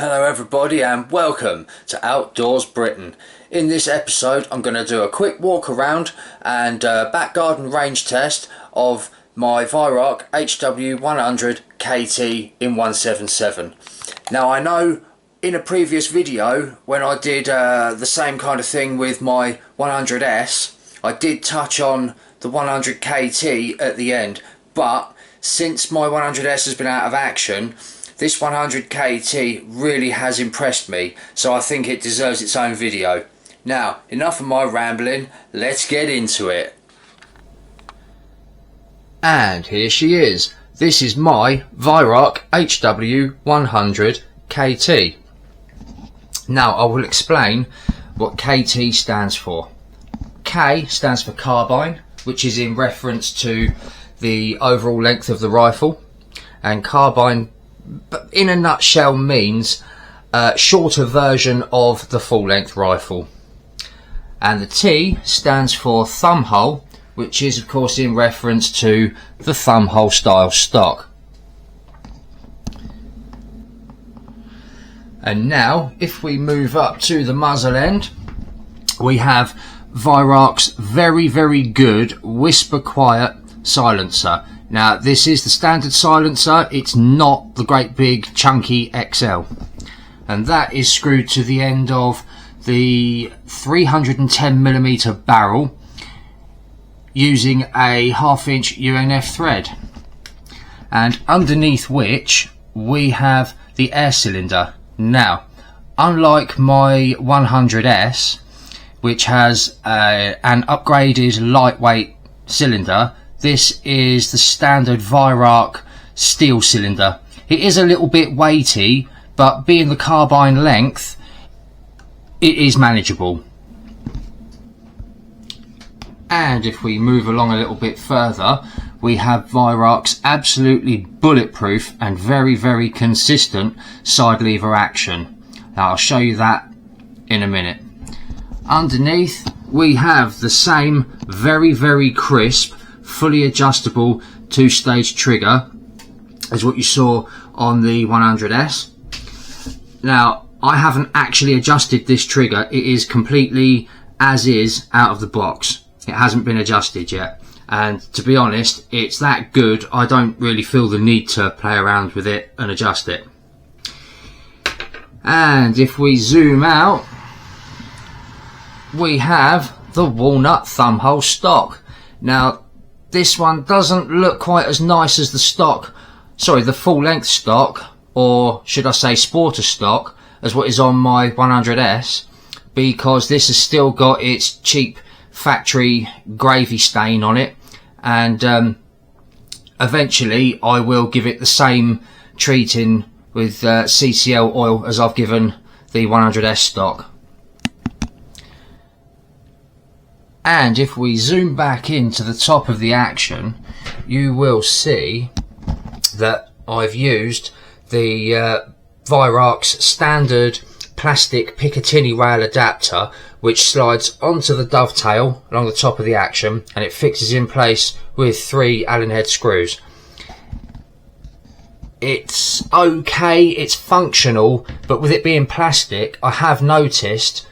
Hello everybody and welcome to Outdoors Britain. In this episode I'm going to do a quick walk around and back garden range test of my Weihrauch HW100KT in 177. Now I know in a previous video when I did the same kind of thing with my 100S, I did touch on the 100KT at the end, but since my 100S has been out of action, this 100KT really has impressed me, so I think it deserves its own video. Now, enough of my rambling, let's get into it. And here she is. This is my Weihrauch HW100KT. Now, I will explain what KT stands for. K stands for carbine, which is in reference to the overall length of the rifle, and carbine in a nutshell means a shorter version of the full length rifle. And the T stands for thumb hole, which is of course in reference to the thumb hole style stock. And now if we move up to the muzzle end, we have Weihrauch's very good whisper quiet silencer. Now this is the standard silencer, it's not the great big chunky XL, and that is screwed to the end of the 310mm barrel using a 1/2 inch UNF thread, and underneath which we have the air cylinder. Now unlike my 100S, which has an upgraded lightweight cylinder, this is the standard Weihrauch steel cylinder. It is a little bit weighty, but being the carbine length, it is manageable. And if we move along a little bit further, we have Weihrauch's absolutely bulletproof and very consistent side lever action. Now I'll show you that in a minute. Underneath we have the same very crisp, fully adjustable 2-stage trigger as what you saw on the 100S. Now I haven't actually adjusted this trigger, it is completely as is out of the box. It hasn't been adjusted yet, and to be honest, it's that good I don't really feel the need to play around with it and adjust it. And if we zoom out, we have the walnut thumb hole stock. Now this one doesn't look quite as nice as the stock, sorry, the full length stock, or should I say sporter stock, as what is on my 100S, because this has still got its cheap factory gravy stain on it, and eventually I will give it the same treating with CCL oil as I've given the 100S stock. And if we zoom back into the top of the action, you will see that I've used the Weihrauch's standard plastic Picatinny rail adapter, which slides onto the dovetail along the top of the action, and it fixes in place with 3 Allen head screws. It's okay, it's functional, but with it being plastic, I have noticed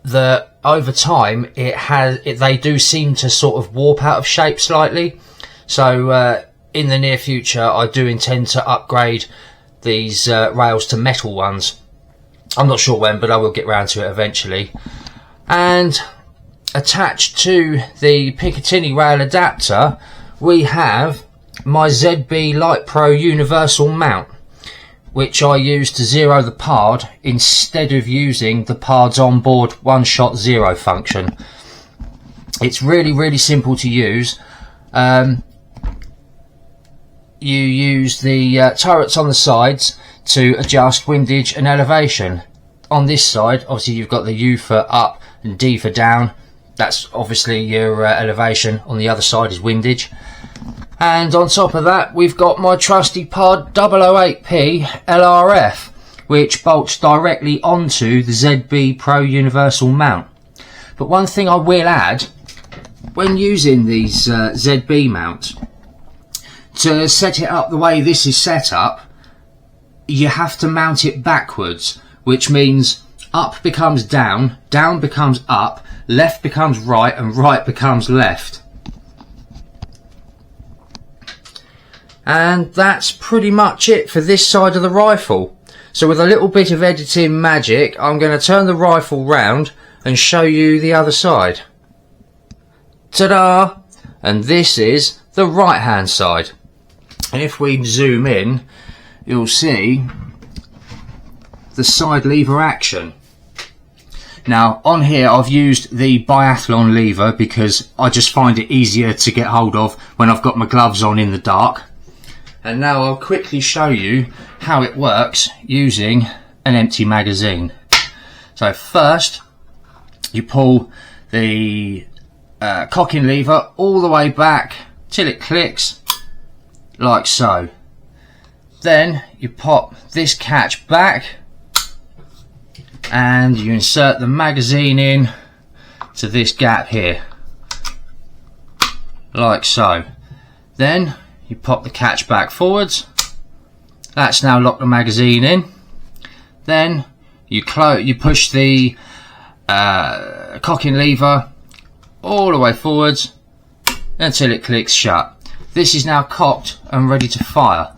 that over time they do seem to sort of warp out of shape slightly. So in the near future I do intend to upgrade these rails to metal ones. I'm not sure when, but I will get round to it eventually. And attached to the Picatinny rail adapter we have my ZB Lite Pro universal mount, which I use to zero the PARD instead of using the PARD's onboard one-shot zero function. It's really simple to use. You use the turrets on the sides to adjust windage and elevation. On this side, obviously you've got the U for up and D for down. That's obviously your elevation. On the other side is windage. And on top of that, we've got my trusty POD 008P LRF, which bolts directly onto the ZB Pro Universal mount. But one thing I will add, when using these ZB mounts, to set it up the way this is set up, you have to mount it backwards, which means up becomes down, down becomes up, left becomes right, and right becomes left. And that's pretty much it for this side of the rifle. So with a little bit of editing magic, I'm going to turn the rifle round and show you the other side. Ta-da! And this is the right hand side. And if we zoom in, you'll see the side lever action. Now on here I've used the biathlon lever because I just find it easier to get hold of when I've got my gloves on in the dark. And now I'll quickly show you how it works using an empty magazine. So first you pull the cocking lever all the way back till it clicks like so. Then you pop this catch back and you insert the magazine in to this gap here like so. Then you pop the catch back forwards. That's now locked the magazine in. Then you push the cocking lever all the way forwards until it clicks shut. This is now cocked and ready to fire.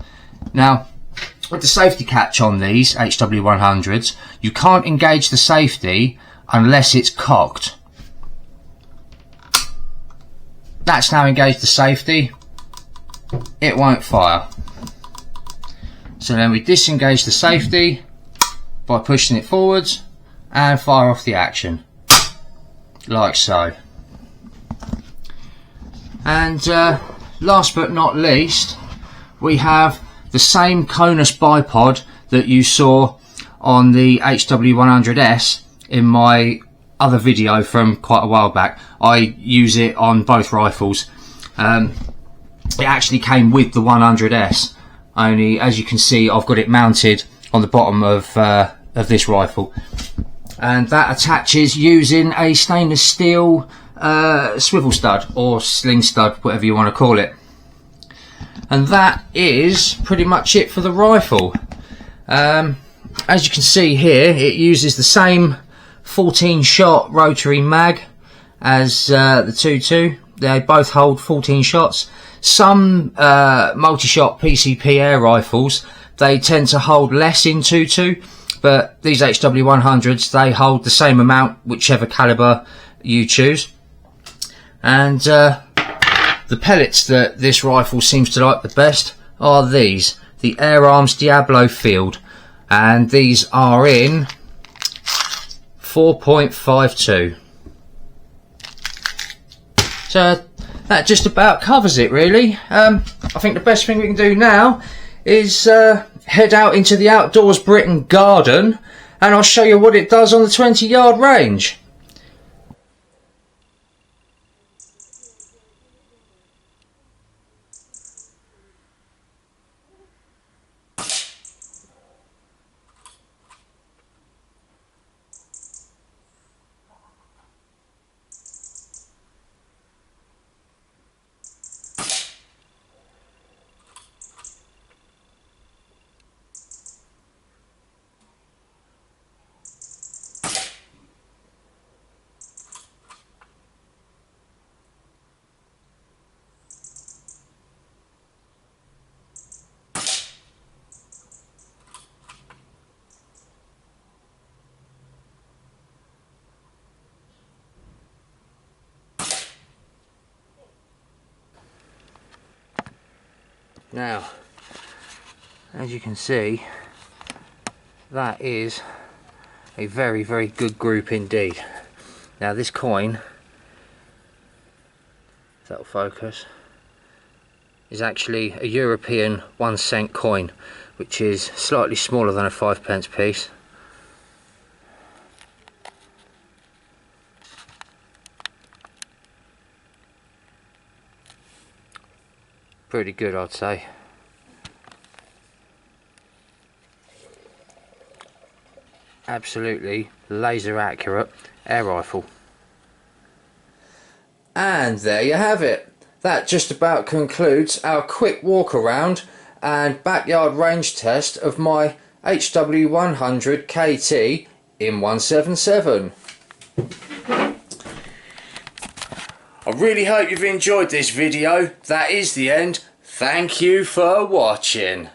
Now with the safety catch on these HW100s, you can't engage the safety unless it's cocked. That's now engaged the safety. It won't fire. So then we disengage the safety by pushing it forwards and fire off the action like so. And last but not least, we have the same Konus bipod that you saw on the HW100S in my other video from quite a while back. I use it on both rifles. It actually came with the 100S, only as you can see I've got it mounted on the bottom of this rifle, and that attaches using a stainless steel swivel stud or sling stud, whatever you want to call it. And that is pretty much it for the rifle. As you can see here, it uses the same 14 shot rotary mag as the 22. They both hold 14 shots. Some multi-shot PCP air rifles, they tend to hold less in 22, but these HW100s, they hold the same amount whichever caliber you choose. And the pellets that this rifle seems to like the best are these, the Air Arms Diabolo Field, and these are in 4.52. So that just about covers it really. I think the best thing we can do now is head out into the outdoors Britain garden, and I'll show you what it does on the 20-yard range. Now, as you can see, that is a very, very good group indeed. Now this coin, if that'll focus, is actually a European 1 cent coin, which is slightly smaller than a 5p piece. Pretty good, I'd say. Absolutely laser accurate air rifle. And there you have it. That just about concludes our quick walk around and backyard range test of my HW100KT in 177. I really hope you've enjoyed this video. That is the end. Thank you for watching.